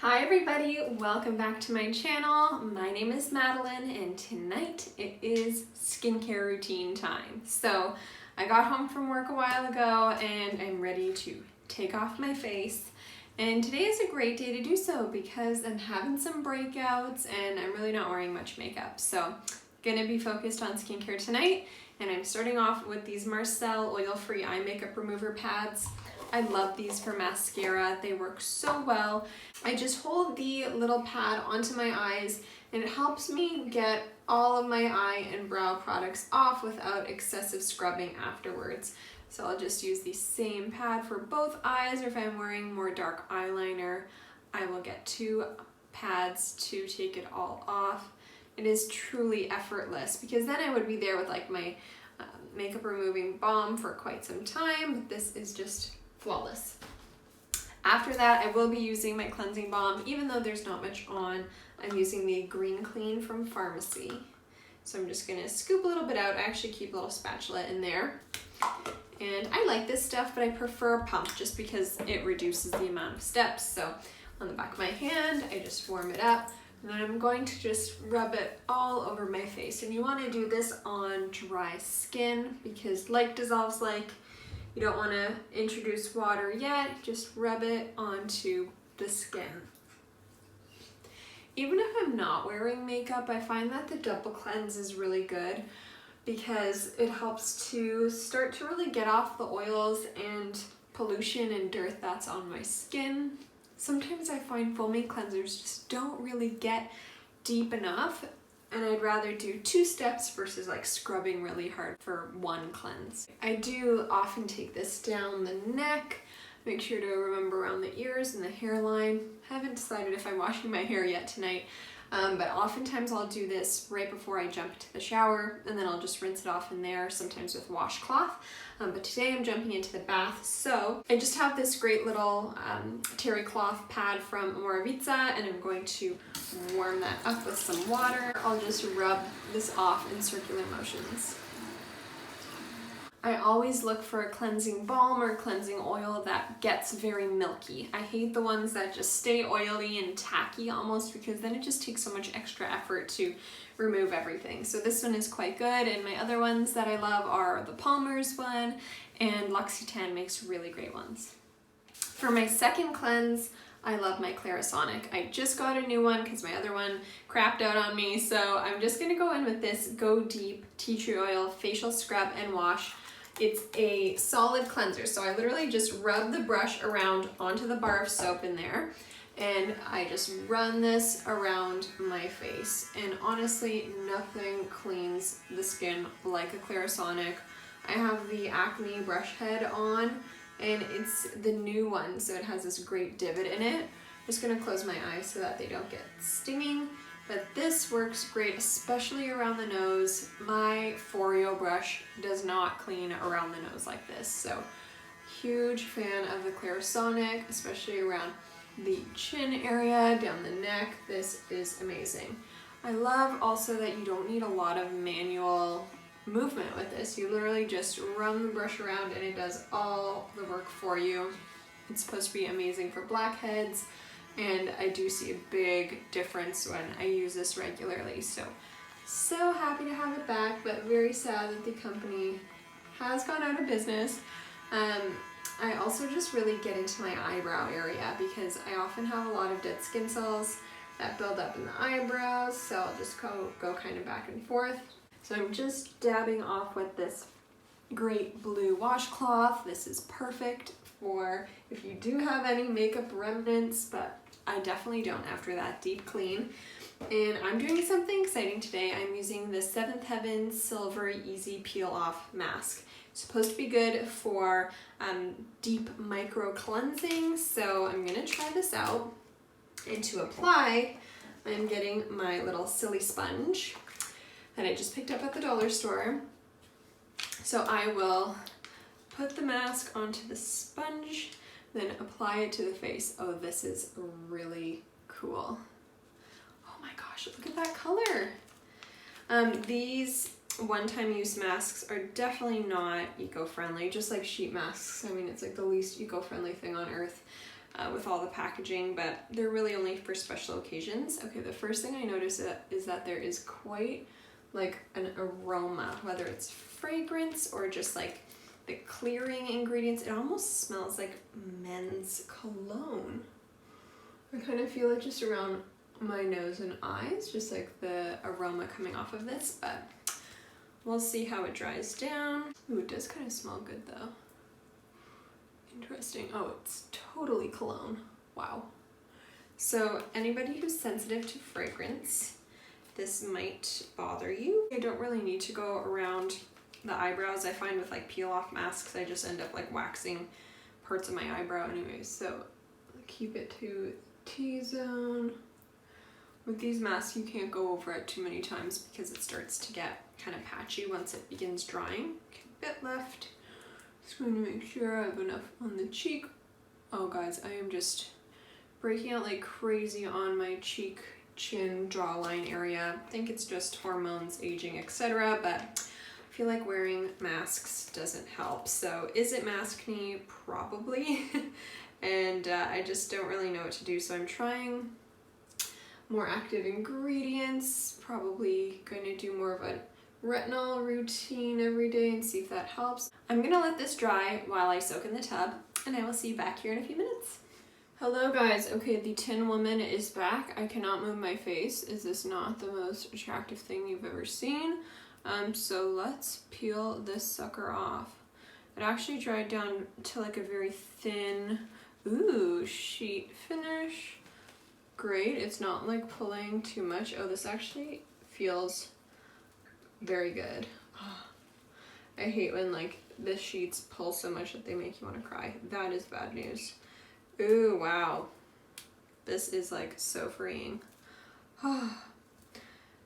Hi everybody, welcome back to my channel. My name is Madeline and tonight it is skincare routine time. So I got home from work a while ago and I'm ready to take off my face. And today is a great day to do so because I'm having some breakouts and I'm really not wearing much makeup. So gonna be focused on skincare tonight, and I'm starting off with these Marcel oil-free eye makeup remover pads. I love these for mascara. They work so well. I just hold the little pad onto my eyes and it helps me get all of my eye and brow products off without excessive scrubbing afterwards. So I'll just use the same pad for both eyes, or if I'm wearing more dark eyeliner, I will get 2 pads to take it all off. It is truly effortless because then I would be there with like my makeup removing balm for quite some time, but this is just flawless. After that, I will be using my cleansing balm. Even though there's not much on, I'm using the Green Clean from Pharmacy. So I'm just gonna scoop a little bit out. I actually keep a little spatula in there. And I like this stuff, but I prefer pump just because it reduces the amount of steps. So on the back of my hand, I just warm it up. And then I'm going to just rub it all over my face. And you wanna do this on dry skin because like dissolves like. You don't want to introduce water yet, just rub it onto the skin. Even if I'm not wearing makeup, I find that the double cleanse is really good because it helps to start to really get off the oils and pollution and dirt that's on my skin. Sometimes I find foaming cleansers just don't really get deep enough, and I'd rather do 2 steps versus like scrubbing really hard for 1 cleanse. I do often take this down the neck, make sure to remember around the ears and the hairline. Haven't decided if I'm washing my hair yet tonight, but oftentimes I'll do this right before I jump into the shower, and then I'll just rinse it off in there, sometimes with washcloth. But today I'm jumping into the bath, so I just have this great little terry cloth pad from Moisturizer, and I'm going to warm that up with some water. I'll just rub this off in circular motions. I always look for a cleansing balm or cleansing oil that gets very milky. I hate the ones that just stay oily and tacky almost, because then it just takes so much extra effort to remove everything. So this one is quite good, and my other ones that I love are the Palmer's one, and L'Occitane makes really great ones. For my second cleanse, I love my Clarisonic. I just got a new one because my other one crapped out on me, so I'm just gonna go in with this Go Deep Tea Tree Oil Facial Scrub and Wash. It's a solid cleanser, so I literally just rub the brush around onto the bar of soap in there, and I just run this around my face. And honestly, nothing cleans the skin like a Clarisonic. I have the Acne brush head on, and it's the new one, so it has this great divot in it. I'm just gonna close my eyes so that they don't get stinging. But this works great, especially around the nose. My Foreo brush does not clean around the nose like this. So huge fan of the Clarisonic, especially around the chin area, down the neck. This is amazing. I love also that you don't need a lot of manual movement with this. You literally just run the brush around and it does all the work for you. It's supposed to be amazing for blackheads, and I do see a big difference when I use this regularly. So happy to have it back, but very sad that the company has gone out of business. I also just really get into my eyebrow area because I often have a lot of dead skin cells that build up in the eyebrows, so I'll just go kind of back and forth. So I'm just dabbing off with this great blue washcloth. This is perfect for if you do have any makeup remnants, but I definitely don't after that deep clean. And I'm doing something exciting today. I'm using the 7th Heaven Silver Easy Peel Off Mask. It's supposed to be good for deep micro cleansing, so I'm gonna try this out. And to apply, I'm getting my little silly sponge that I just picked up at the dollar store. So I will put the mask onto the sponge, then apply it to the face. Oh, this is really cool. Oh my gosh, look at that color. These one-time use masks are definitely not eco-friendly, just like sheet masks. I mean, it's like the least eco-friendly thing on earth. with all the packaging, but they're really only for special occasions. Okay, the first thing I notice is that there is quite like an aroma, whether it's fragrance or just like the clearing ingredients. It almost smells like men's cologne. I kind of feel it just around my nose and eyes, just like the aroma coming off of this, but we'll see how it dries down. Ooh, it does kind of smell good though. Interesting. Oh, it's totally cologne. Wow. So anybody who's sensitive to fragrance, this might bother you. I don't really need to go around the eyebrows. I find with like peel off masks, I just end up like waxing parts of my eyebrow anyways. So keep it to T-zone. With these masks, you can't go over it too many times because it starts to get kind of patchy once it begins drying. Okay, bit left. Just going to make sure I have enough on the cheek. Oh guys, I am just breaking out like crazy on my cheek, chin, jawline area. I think it's just hormones, aging, etc. But I feel like wearing masks doesn't help. So is it maskne? Probably. And I just don't really know what to do. So I'm trying more active ingredients, probably going to do more of a retinol routine every day and see if that helps. I'm gonna let this dry while I soak in the tub, and I will see you back here in a few minutes. Hello guys, okay, the Tin Woman is back. I cannot move my face. Is this not the most attractive thing you've ever seen? So let's peel this sucker off. It actually dried down to like a very thin, ooh, sheet finish. Great, it's not like pulling too much. Oh, this actually feels very good. Oh, I hate when like the sheets pull so much that they make you want to cry. That is bad news. Ooh, wow. This is like so freeing. Oh,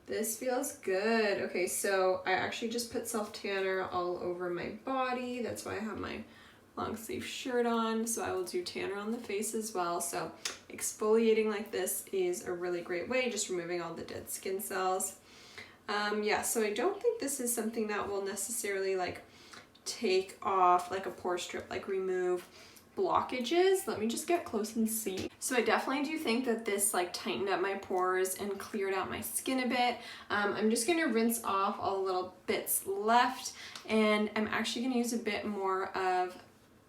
this feels good. Okay, so I actually just put self-tanner all over my body. That's why I have my long sleeve shirt on. So I will do tanner on the face as well. So exfoliating like this is a really great way, just removing all the dead skin cells. Yeah, so I don't think this is something that will necessarily like take off like a pore strip, like remove blockages. Let me just get close and see. So I definitely do think that this like tightened up my pores and cleared out my skin a bit. I'm just gonna rinse off all the little bits left, and I'm actually gonna use a bit more of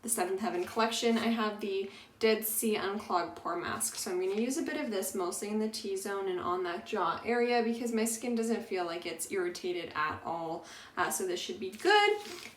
the Seventh Heaven collection. I have the Dead Sea Unclogged Pore Mask, so I'm going to use a bit of this mostly in the T-zone and on that jaw area because my skin doesn't feel like it's irritated at all. So this should be good,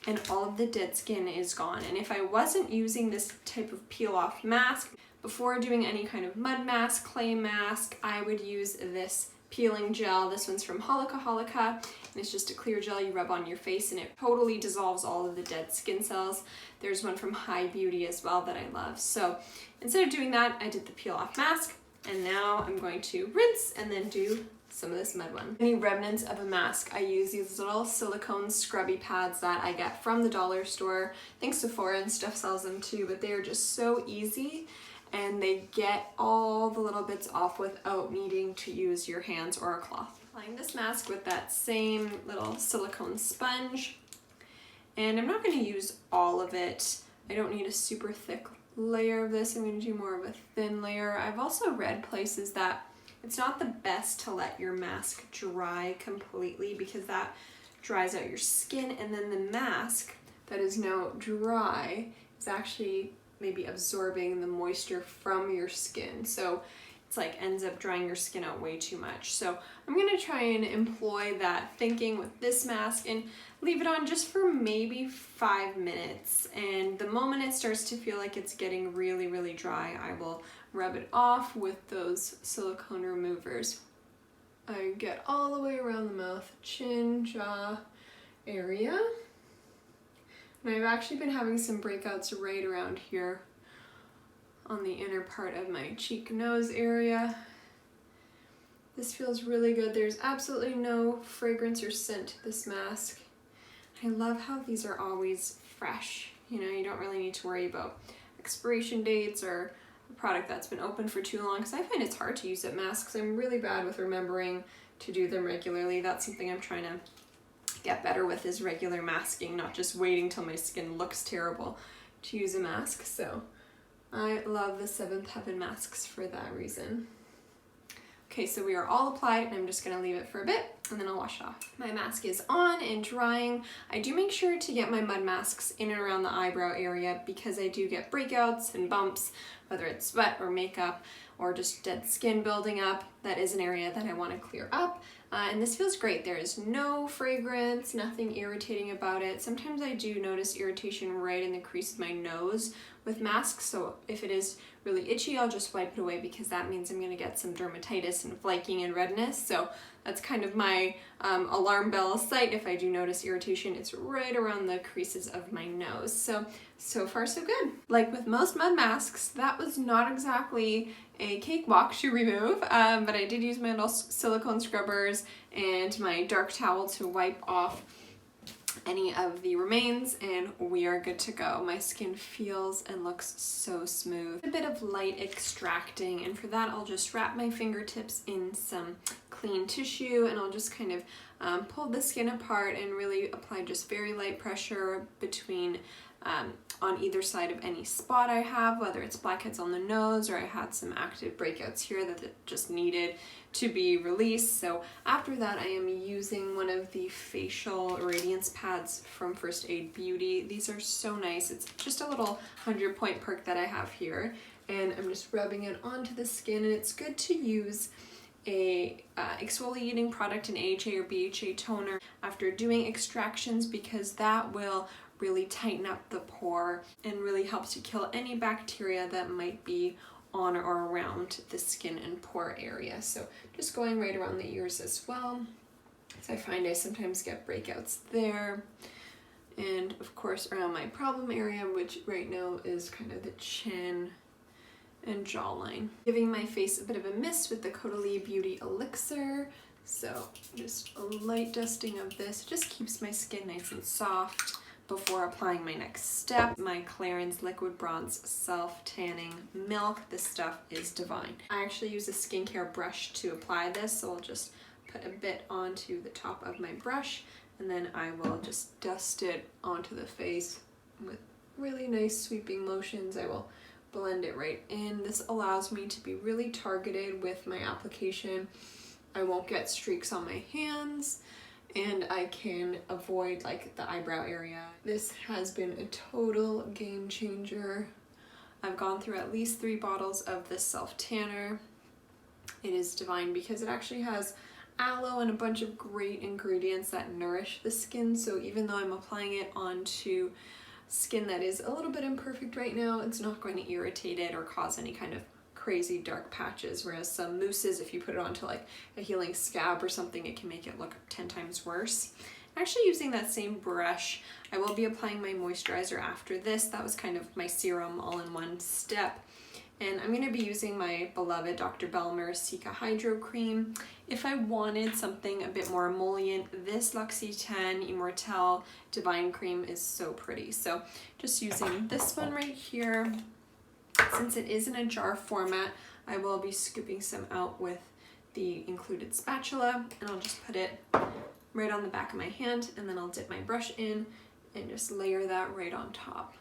and all of the dead skin is gone. And if I wasn't using this type of peel-off mask, before doing any kind of mud mask, clay mask, I would use this peeling gel. This one's from Holika, and it's just a clear gel you rub on your face and it totally dissolves all of the dead skin cells. There's one from High Beauty as well that I love. So instead of doing that, I did the peel off mask, and now I'm going to rinse and then do some of this mud one. Any remnants of a mask, I use these little silicone scrubby pads that I get from the dollar store. I think Sephora and stuff sells them too, but they are just so easy and they get all the little bits off without needing to use your hands or a cloth. Applying this mask with that same little silicone sponge, and I'm not going to use all of it. I don't need a super thick layer of this. I'm going to do more of a thin layer. I've also read places that it's not the best to let your mask dry completely because that dries out your skin, and then the mask that is now dry is actually maybe absorbing the moisture from your skin. So it's like ends up drying your skin out way too much. So I'm gonna try and employ that thinking with this mask and leave it on just for maybe 5 minutes. And the moment it starts to feel like it's getting really, really dry, I will rub it off with those silicone removers. I get all the way around the mouth, chin, jaw area. And I've actually been having some breakouts right around here on the inner part of my cheek nose area. This feels really good. There's absolutely no fragrance or scent to this mask. I love how these are always fresh. You know, you don't really need to worry about expiration dates or a product that's been open for too long, because I find it's hard to use up masks. I'm really bad with remembering to do them regularly. That's something I'm trying to get better with, is regular masking, not just waiting till my skin looks terrible to use a mask. So I love the Seventh Heaven masks for that reason. Okay, so we are all applied and I'm just gonna leave it for a bit and then I'll wash it off. My mask is on and drying. I do make sure to get my mud masks in and around the eyebrow area because I do get breakouts and bumps, whether it's sweat or makeup or just dead skin building up. That is an area that I want to clear up. And this feels great. There is no fragrance, nothing irritating about it. Sometimes I do notice irritation right in the crease of my nose with masks, so if it is really itchy, I'll just wipe it away because that means I'm going to get some dermatitis and flaking and redness. So that's kind of my alarm bell sight. If I do notice irritation, it's right around the creases of my nose. So far so good. Like with most mud masks, that was not exactly a cakewalk to remove, but I did use my little silicone scrubbers and my dark towel to wipe off any of the remains, and we are good to go. My skin feels and looks so smooth. A bit of light extracting, and for that I'll just wrap my fingertips in some clean tissue and I'll just kind of pull the skin apart and really apply just very light pressure between on either side of any spot I have, whether it's blackheads on the nose or I had some active breakouts here that it just needed to be released. So after that, I am using one of the facial Radiance pads from First Aid Beauty. These are so nice. It's just a little 100-point perk that I have here, and I'm just rubbing it onto the skin, and it's good to use a exfoliating product, an AHA or BHA toner after doing extractions because that will really tighten up the pore and really helps to kill any bacteria that might be on or around the skin and pore area. So just going right around the ears as well. So I find I sometimes get breakouts there. And of course around my problem area, which right now is kind of the chin and jawline. Giving my face a bit of a mist with the Caudalie Beauty Elixir. So just a light dusting of this just keeps my skin nice and soft before applying my next step. My Clarins Liquid Bronze Self Tanning Milk. This stuff is divine. I actually use a skincare brush to apply this, so I'll just put a bit onto the top of my brush and then I will just dust it onto the face with really nice sweeping motions. I will blend it right in. This allows me to be really targeted with my application. I won't get streaks on my hands, and I can avoid like the eyebrow area. This has been a total game changer. I've gone through at least 3 bottles of this self tanner. It is divine because it actually has aloe and a bunch of great ingredients that nourish the skin. So even though I'm applying it onto skin that is a little bit imperfect right now, it's not going to irritate it or cause any kind of crazy dark patches, whereas some mousses, if you put it onto like a healing scab or something, it can make it look 10 times worse. Actually using that same brush, I will be applying my moisturizer after this. That was kind of my serum all in one step. And I'm going to be using my beloved Dr. Balmer Cica Hydro Cream. If I wanted something a bit more emollient, this L'Occitane Immortelle Divine Cream is so pretty. So just using this one right here. Since it is in a jar format, I will be scooping some out with the included spatula, and I'll just put it right on the back of my hand, and then I'll dip my brush in and just layer that right on top.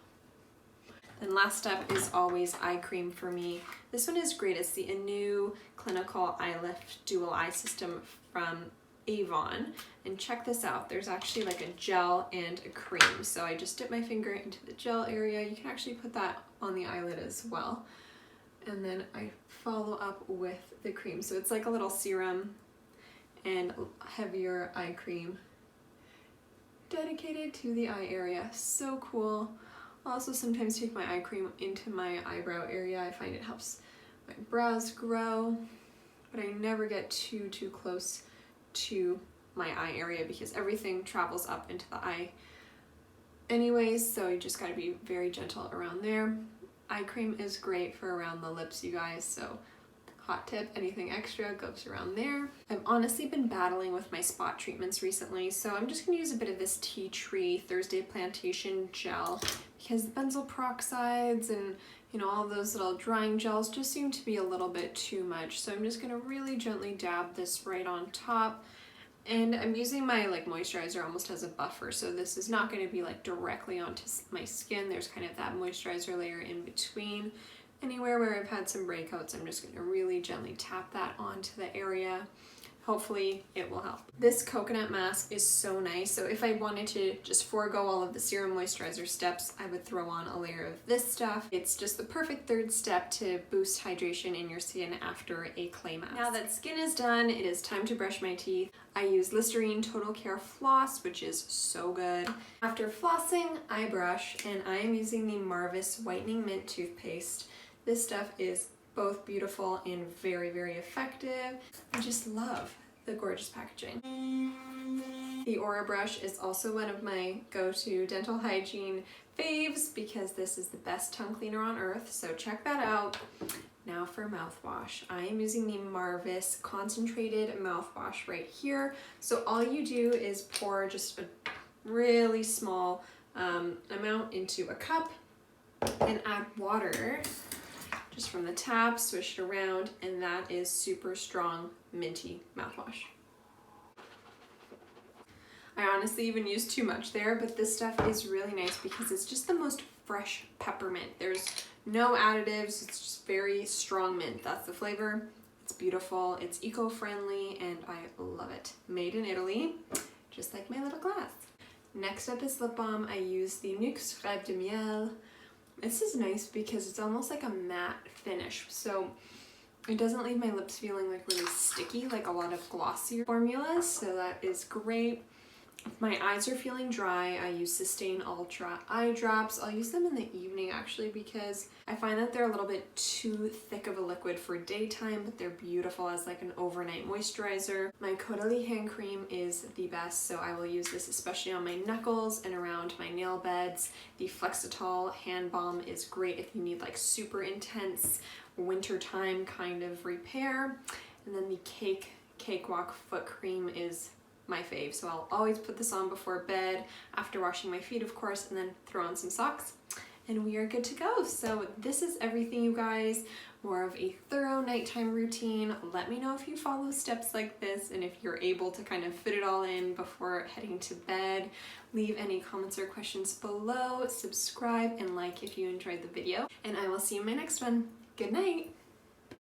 Then last step is always eye cream for me. This one is great. It's the Anu Clinical Eye Lift Dual Eye System from Avon. And check this out. There's actually like a gel and a cream. So I just dip my finger into the gel area. You can actually put that on the eyelid as well. And then I follow up with the cream. So it's like a little serum and heavier eye cream dedicated to the eye area. So cool. I'll also sometimes take my eye cream into my eyebrow area. I find it helps my brows grow, but I never get too close to my eye area because everything travels up into the eye anyways, so you just gotta be very gentle around there. Eye cream is great for around the lips, you guys, so hot tip, anything extra goes around there. I've honestly been battling with my spot treatments recently, so I'm just gonna use a bit of this Tea Tree Thursday Plantation gel because the benzoyl peroxides and all those little drying gels just seem to be a little bit too much. So I'm just gonna really gently dab this right on top. And I'm using my moisturizer almost as a buffer, so this is not going to be directly onto my skin. There's kind of that moisturizer layer in between Anywhere where I've had some breakouts, I'm just going to really gently tap that onto the area. Hopefully it will help. This coconut mask is so nice. So if I wanted to just forego all of the serum moisturizer steps, I would throw on a layer of this stuff. It's just the perfect third step to boost hydration in your skin after a clay mask. Now that skin is done, it is time to brush my teeth. I use Listerine Total Care Floss, which is so good. After flossing, I brush, and I am using the Marvis Whitening Mint toothpaste. This stuff is both beautiful and very, very effective. I just love the gorgeous packaging. The Aura brush is also one of my go-to dental hygiene faves because this is the best tongue cleaner on earth, so check that out. Now for mouthwash. I am using the Marvis Concentrated Mouthwash right here. So all you do is pour just a really small amount into a cup and add water just from the tap, swish it around, and that is super strong, minty mouthwash. I honestly even used too much there, but this stuff is really nice because it's just the most fresh peppermint. There's no additives, it's just very strong mint. That's the flavor. It's beautiful, it's eco-friendly, and I love it. Made in Italy, just like my little glass. Next up is lip balm. I use the Nuxe Rêve de Miel. This is nice because it's almost like a matte finish, so it doesn't leave my lips feeling like really sticky like a lot of glossier formulas, so that is great. If my eyes are feeling dry, I use Sustain Ultra eye drops. I'll use them in the evening actually because I find that they're a little bit too thick of a liquid for daytime, but they're beautiful as like an overnight moisturizer. My Caudalie hand cream is the best, so I will use this especially on my knuckles and around my nail beds. The Flexitol hand balm is great if you need like super intense wintertime kind of repair. And then the Cakewalk foot cream is my fave, so I'll always put this on before bed, after washing my feet of course, and then throw on some socks, and we are good to go. So this is everything, you guys. More of a thorough nighttime routine. Let me know if you follow steps like this and if you're able to kind of fit it all in before heading to bed. Leave any comments or questions below, subscribe and like if you enjoyed the video, and I will see you in my next one. Good night!